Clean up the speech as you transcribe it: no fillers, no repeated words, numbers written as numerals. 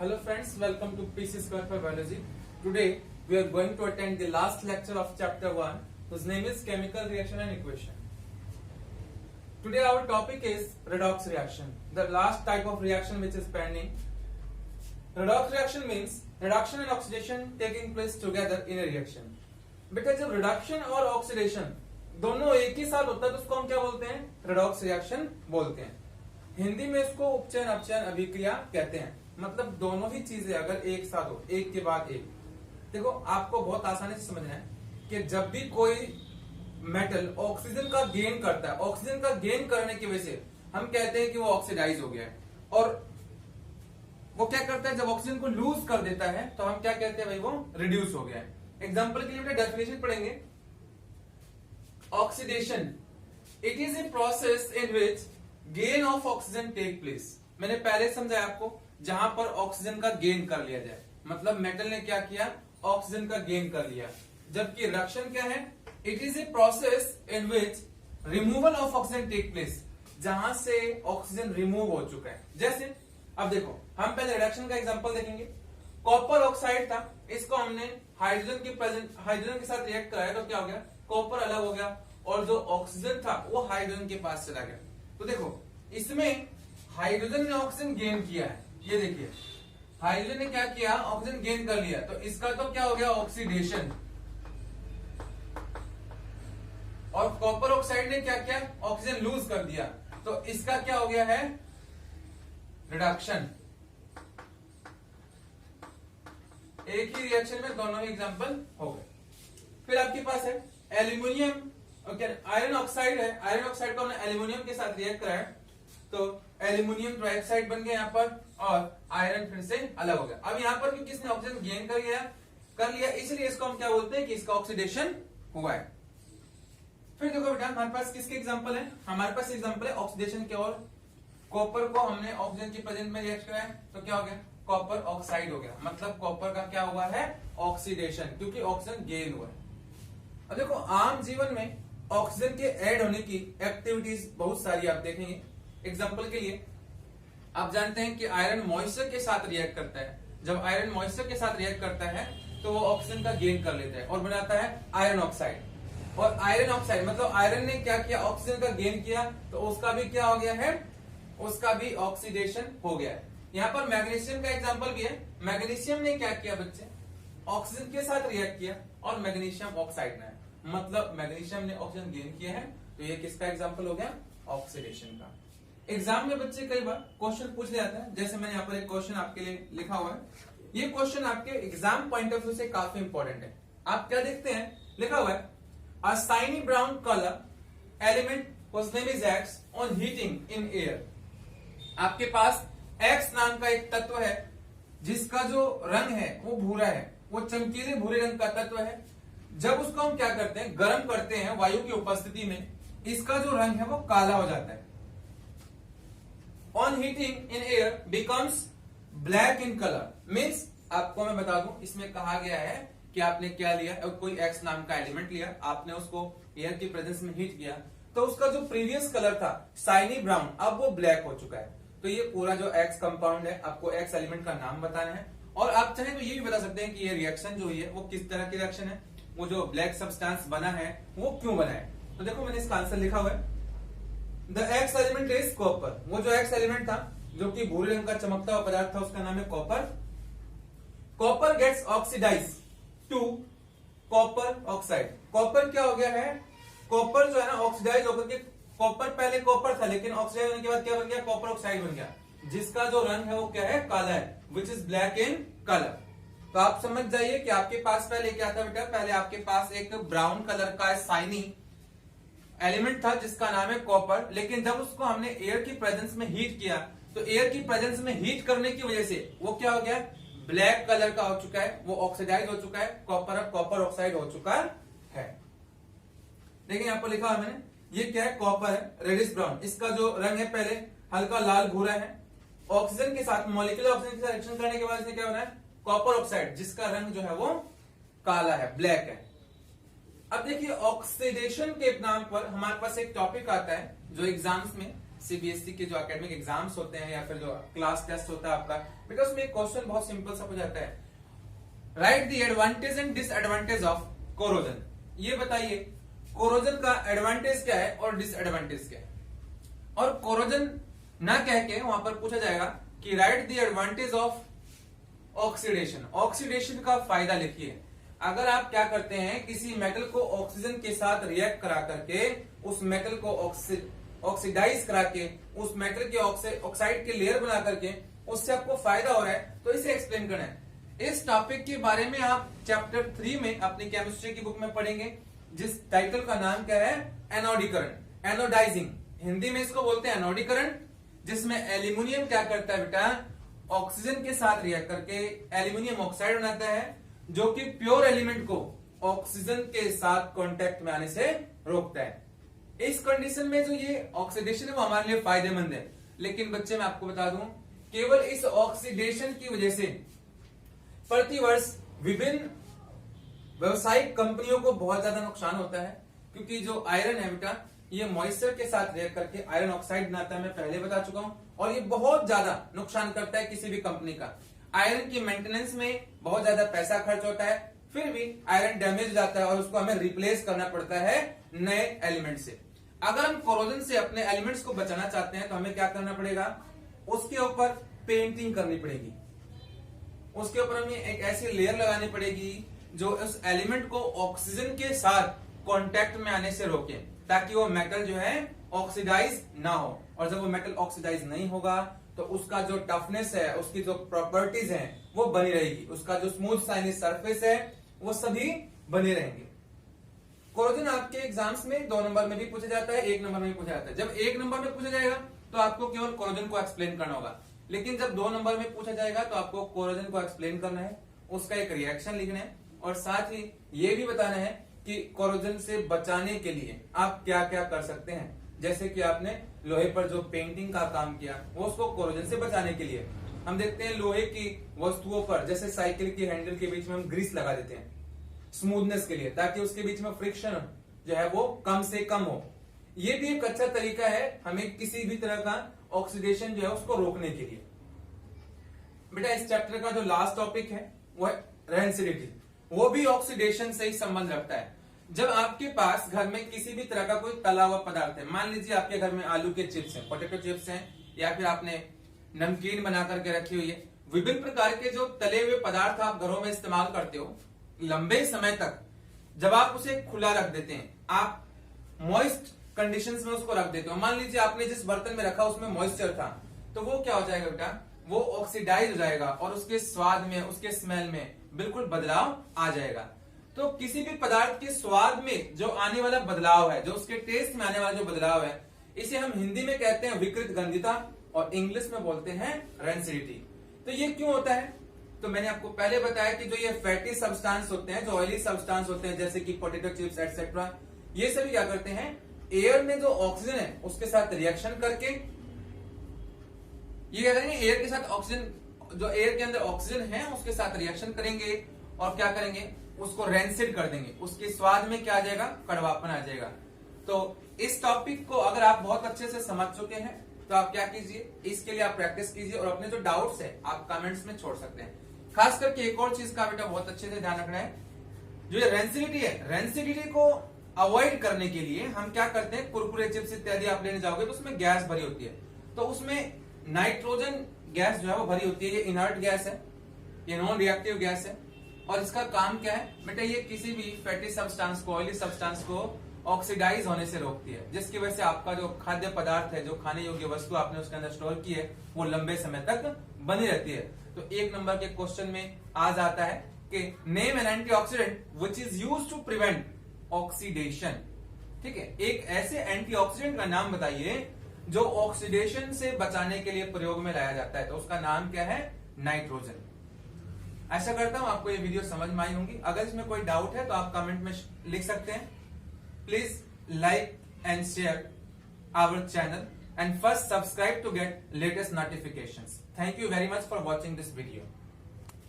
Hello friends, welcome to PC Square for Biology. Today we are going to attend the last lecture of chapter 1 whose name is Chemical Reaction and Equation. Today our topic is redox reaction, the last type of reaction which is pending. Redox reaction means reduction and oxidation taking place together in a reaction. बेटा जब reduction और oxidation दोनों एक ही साथ होता है तो उसको हम क्या बोलते हैं? रेडॉक्स रिएक्शन बोलते हैं. हिंदी में इसको उपचयन अपचयन अभिक्रिया कहते हैं. मतलब दोनों ही चीजें अगर एक साथ हो, एक के बाद एक. देखो आपको बहुत आसानी से समझना है कि जब भी कोई मेटल ऑक्सीजन का गेन करता है, ऑक्सीजन का गेन करने की वजह से हम कहते हैं कि वो ऑक्सीडाइज हो गया है. और वो क्या करता है, जब ऑक्सीजन को लूज कर देता है तो हम क्या कहते हैं भाई, वो रिड्यूस हो गया है. एग्जाम्पल के लिए डेफिनेशन पढ़ेंगे. Oxidation it is a process in which gain of oxygen take place. मैंने पहले समझाया आपको, जहां पर ऑक्सीजन का गेन कर लिया जाए, मतलब मेटल ने क्या किया, ऑक्सीजन का गेन कर लिया. जबकि रिडक्शन क्या है, it is a process in which removal of oxygen take place, जहां से ऑक्सीजन रिमूव हो चुका है. जैसे अब देखो, हम पहले रिडक्शन का एग्जांपल देखेंगे. कॉपर ऑक्साइड था, इसको हमने हाइड्रोजन के साथ रिएक्ट कराया तो क्या हो गया, कॉपर अलग हो गया और जो ऑक्सीजन था वो हाइड्रोजन के पास चला गया. तो देखो इसमें हाइड्रोजन ने ऑक्सीजन गेन किया है. ये देखिए हाइड्रोजन ने क्या किया, ऑक्सीजन गेन कर लिया. तो इसका तो क्या हो गया, ऑक्सीडेशन. और कॉपर ऑक्साइड ने क्या किया, ऑक्सीजन लूज कर दिया. तो इसका क्या हो गया है, रिडक्शन. एक ही रिएक्शन में दोनों ही एग्जांपल हो गए. फिर आपके पास है एल्यूमिनियम, आयरन ऑक्साइड है. आयरन ऑक्साइड को हमने एल्यूमिनियम के साथ रिएक्ट कराया तो एल्यूमिनियम ट्राइऑक्साइड बन गया यहाँ पर, और आयरन फिर से अलग हो गया. अब यहाँ पर क्योंकि इसने ऑक्सीजन गेन कर लिया इसलिए इसको हम क्या बोलते हैं कि इसका ऑक्सीडेशन हुआ है. फिर देखो बेटा हमारे पास किसके एग्जांपल है, हमारे पास एग्जांपल है ऑक्सीडेशन के. और कॉपर को हमने ऑक्सीजन की प्रेजेंस में रिएक्ट कराया तो क्या हो गया, कॉपर ऑक्साइड हो गया. मतलब कॉपर का क्या हुआ है, ऑक्सीडेशन, क्योंकि ऑक्सीजन गेन हुआ है. अब देखो आम जीवन में ऑक्सीजन के ऐड होने की एक्टिविटीज बहुत सारी आप देखेंगे. एग्जांपल के लिए आप जानते हैं कि आयरन मॉइस्चर के साथ रिएक्ट करता है. जब आयरन मॉइस्चर के साथ रिएक्ट करता है तो वो ऑक्सीजन का गेन कर लेता है और बनाता है आयरन ऑक्साइड. और आयरन ऑक्साइड मतलब आयरन ने क्या किया, ऑक्सीजन का गेन किया तो उसका भी क्या हो गया है, उसका भी ऑक्सीडेशन हो गया है. यहाँ पर मैग्नीशियम का एग्जांपल भी है. मैग्नीशियम ने क्या किया बच्चे, ऑक्सीजन के साथ रिएक्ट किया और मैग्नीशियम ऑक्साइड ने, मतलब मैग्नीशियम ने ऑक्सीजन गेन किया है. तो ये किसका एग्जांपल हो गया, ऑक्सीडेशन का. एग्जाम में बच्चे कई बार क्वेश्चन पूछ ले जाते हैं. जैसे मैंने यहाँ पर एक क्वेश्चन आपके लिए लिखा हुआ है. ये क्वेश्चन आपके एग्जाम पॉइंट ऑफ व्यू से काफी इंपॉर्टेंट है. आप क्या देखते हैं, लिखा हुआ है अ shiny brown colour element whose name is X on heating in air. आपके पास X नाम का एक तत्व है जिसका जो रंग है वो भूरा है, वो चमकीले भूरे रंग का तत्व है. जब उसको हम क्या करते हैं, गर्म करते हैं वायु की उपस्थिति में, इसका जो रंग है वो काला हो जाता है. On heating in air becomes black in color. Means आपको मैं बता दूं, इसमें कहा गया है कि आपने क्या लिया, कोई X नाम का एलिमेंट लिया, आपने उसको एयर की प्रेजेंस में हीट किया तो उसका जो प्रीवियस कलर था शाइनी ब्राउन, अब वो ब्लैक हो चुका है. तो ये पूरा जो X कंपाउंड है, आपको X एलिमेंट का नाम बताना है. और आप चाहें तो ये भी बता सकते हैं कि ये रिएक्शन जो है वो किस तरह की रिएक्शन है, वो जो ब्लैक सब्सटेंस बना है वो क्यों बना है. तो देखो मैंने इसका आंसर लिखा हुआ है, the X element is copper. वो जो X एलिमेंट था जो कि भूरे रंग का चमकता हुआ पदार्थ था उसका नाम है copper. Copper gets oxidize to copper oxide. Copper क्या हो गया है, कॉपर जो है ना ऑक्सीडाइज होकर के, कॉपर पहले कॉपर था लेकिन ऑक्सीडाइज होने के बाद क्या बन गया, कॉपर ऑक्साइड बन गया, जिसका जो रंग है वो क्या है, काला है, which is black in colour. तो आप समझ जाइए कि आपके पास पहले क्या था बेटा, पहले आपके पास एक ब्राउन कलर का शाइनी एलिमेंट था जिसका नाम है कॉपर. लेकिन जब उसको हमने एयर की प्रेजेंस में हीट किया तो एयर की प्रेजेंस में हीट करने की वजह से वो क्या हो गया, ब्लैक कलर का हो चुका है, वो ऑक्सीडाइज हो चुका है. कॉपर अब कॉपर ऑक्साइड हो चुका है. देखिए यहाँ पर लिखा है मैंने, ये क्या है, कॉपर है, रेडिश ब्राउन. इसका जो रंग है पहले हल्का लाल भूरा है. ऑक्सीजन के साथ, मॉलिक्यूलर ऑक्सीजन के साथ रिएक्शन करने के बाद इसने क्या बना है, कॉपर ऑक्साइड, जिसका रंग जो है वो काला है, ब्लैक है. अब देखिए ऑक्सीडेशन के नाम पर हमारे पास एक टॉपिक आता है जो एग्जाम्स में सीबीएसई के जो एकेडमिक एग्जाम्स होते हैं या फिर जो क्लास टेस्ट होता है आपका, बेटा उसमें एक क्वेश्चन बहुत सिंपल सा हो जाता है, right the advantage and disadvantage of corrosion. ये बताइए कोरोजन का एडवांटेज क्या है और डिसएडवांटेज क्या है। और कोरोजन ना कह के वहां पर पूछा जाएगा कि right the advantage of oxidation. Oxidation का फायदा लिखिए। अगर आप क्या करते हैं, किसी मेटल को ऑक्सीजन के साथ रिएक्ट करा करके उस मेटल को ऑक्सीडाइज करा के उस मेटल के ऑक्साइड के लेयर बना करके उससे आपको फायदा हो रहा है, तो इसे एक्सप्लेन करना है। इस टॉपिक के बारे में आप चैप्टर 3 में अपनी केमिस्ट्री की बुक में पढ़ेंगे, जिस टाइटल का नाम क्या है, एनोडीकरण, एनोडाइजिंग। हिंदी में इसको बोलते हैं एनोडीकरण, जिसमें एल्यूमिनियम क्या करता है बेटा, ऑक्सीजन के साथ रिएक्ट करके एल्यूमिनियम ऑक्साइड बनाता है, जो कि प्योर एलिमेंट को ऑक्सीजन के साथ कांटेक्ट में आने से रोकता है। इस कंडीशन में जो ये ऑक्सीडेशन है वो हमारे लिए फायदेमंद है। लेकिन बच्चे मैं आपको बता दूं, केवल इस ऑक्सीडेशन की वजह से प्रतिवर्ष विभिन्न व्यवसायिक कंपनियों को बहुत ज्यादा नुकसान होता है, क्योंकि जो आयरन है बेटा ये मॉइस्चर के साथ रिएक्ट करके आयरन ऑक्साइड बनाता है, मैं पहले बता चुका हूं, और ये बहुत ज्यादा नुकसान करता है किसी भी कंपनी का। आयरन की मेंटेनेंस में बहुत ज्यादा पैसा खर्च होता है, फिर भी आयरन डैमेज हो जाता है और उसको हमें रिप्लेस करना पड़ता है नए एलिमेंट से। अगर हम कोरोजन से अपने एलिमेंट्स को बचाना चाहते हैं तो हमें क्या करना पड़ेगा, उसके ऊपर पेंटिंग करनी पड़ेगी, उसके ऊपर हमें एक ऐसी लेयर लगानी पड़ेगी जो उस एलिमेंट को ऑक्सीजन के साथ कांटेक्ट में आने से रोके, ताकि वो मेटल जो है ऑक्सीडाइज ना हो। और जब वो मेटल ऑक्सीडाइज नहीं होगा तो उसका जो टफनेस है, उसकी जो प्रॉपर्टीज हैं वो बनी रहेगी, उसका जो स्मूथ शाइनी सरफेस है वो सभी बने रहेंगे। कोरोजन आपके एग्जाम्स में 2 नंबर में भी पूछा जाता है, 1 नंबर में भी पूछा जाता है। जब 1 नंबर में पूछा जाएगा तो आपको केवल कोरोजन को एक्सप्लेन करना होगा, लेकिन जब 2 नंबर में पूछा जाएगा तो आपको कोरोजन को एक्सप्लेन करना है, उसका एक रिएक्शन लिखना है, और साथ ही ये भी बताना है कि कोरोजन से बचाने के लिए आप क्या क्या कर सकते हैं। जैसे कि आपने लोहे पर जो पेंटिंग का काम किया वो उसको कोरोजन से बचाने के लिए। हम देखते हैं लोहे की वस्तुओं पर, जैसे साइकिल की हैंडल के बीच में हम ग्रीस लगा देते हैं स्मूथनेस के लिए, ताकि उसके बीच में फ्रिक्शन जो है वो कम से कम हो। ये भी एक अच्छा तरीका है हमें किसी भी तरह का ऑक्सीडेशन जो है उसको रोकने के लिए। बेटा इस चैप्टर का जो लास्ट टॉपिक है वो है रेंसिडिटी, वो भी ऑक्सीडेशन से ही संबंध रखता है। जब आपके पास घर में किसी भी तरह का कोई तला हुआ पदार्थ है, मान लीजिए आपके घर में आलू के चिप्स हैं, पोटैटो चिप्स हैं, या फिर आपने नमकीन बना करके रखी हुई है, विभिन्न प्रकार के जो तले हुए पदार्थ आप घरों में इस्तेमाल करते हो, लंबे समय तक जब आप उसे खुला रख देते हैं, आप मॉइस्ट कंडीशंस में उसको रख देते हो, मान लीजिए आपने जिस बर्तन में रखा उसमें मॉइस्चर था, तो वो क्या हो जाएगा बेटा, वो ऑक्सीडाइज हो जाएगा और उसके स्वाद में, उसके स्मेल में बिल्कुल बदलाव आ जाएगा। तो किसी भी पदार्थ के स्वाद में जो आने वाला बदलाव है, जो उसके टेस्ट में आने वाला जो बदलाव है, इसे हम हिंदी में कहते हैं विकृत गंधिता और इंग्लिश में बोलते हैं रेंसिडिटी। तो ये क्यों होता है, तो मैंने आपको पहले बताया कि जो ये फैटी सब्सटेंस होते हैं, जो ऑयली सब्सटेंस होते हैं, जैसे कि पोटैटो चिप्स एटसेट्रा, ये सभी क्या करते हैं, एयर में जो ऑक्सीजन है उसके साथ रिएक्शन करके, ये क्या करेंगे, एयर के साथ ऑक्सीजन, जो एयर के अंदर ऑक्सीजन है उसके साथ रिएक्शन करेंगे और क्या करेंगे, उसको रेंसिड कर देंगे, उसके स्वाद में क्या आ जाएगा, कड़वापन आ जाएगा। तो इस टॉपिक को अगर आप बहुत अच्छे से समझ चुके हैं तो आप क्या कीजिए, इसके लिए आप प्रैक्टिस कीजिए और अपने जो डाउट्स है आप कमेंट्स में छोड़ सकते हैं। खास करके एक और चीज का बेटा बहुत अच्छे से ध्यान रखना है, जो ये रेंसिडिटी है, रेंसिडिटी को अवॉइड करने के लिए हम क्या करते हैं, कुरकुरे चिप्स इत्यादि आप लेने जाओगे तो उसमें गैस भरी होती है, तो उसमें नाइट्रोजन गैस जो है वो भरी होती है। ये इनर्ट गैस है, ये नॉन रिएक्टिव गैस है, और इसका काम क्या है बेटा, ये किसी भी फैटी सब्सटेंस को, ऑयली सब्सटेंस को ऑक्सीडाइज होने से रोकती है, जिसकी वजह से आपका जो खाद्य पदार्थ है, जो खाने योग्य वस्तु आपने उसके अंदर स्टोर की है, वो लंबे समय तक बनी रहती है। तो 1 नंबर के क्वेश्चन में आ जाता है कि name an antioxidant which is used to prevent oxidation. ठीक है, एक ऐसे एंटीऑक्सीडेंट का नाम बताइए जो ऑक्सीडेशन से बचाने के लिए प्रयोग में लाया जाता है, तो उसका नाम क्या है, नाइट्रोजन। आशा करता हूं आपको ये वीडियो समझ में आई होंगी। अगर इसमें कोई डाउट है तो आप कमेंट में लिख सकते हैं। Please like and share our channel and first subscribe to get latest notifications. Thank you very much for watching this video.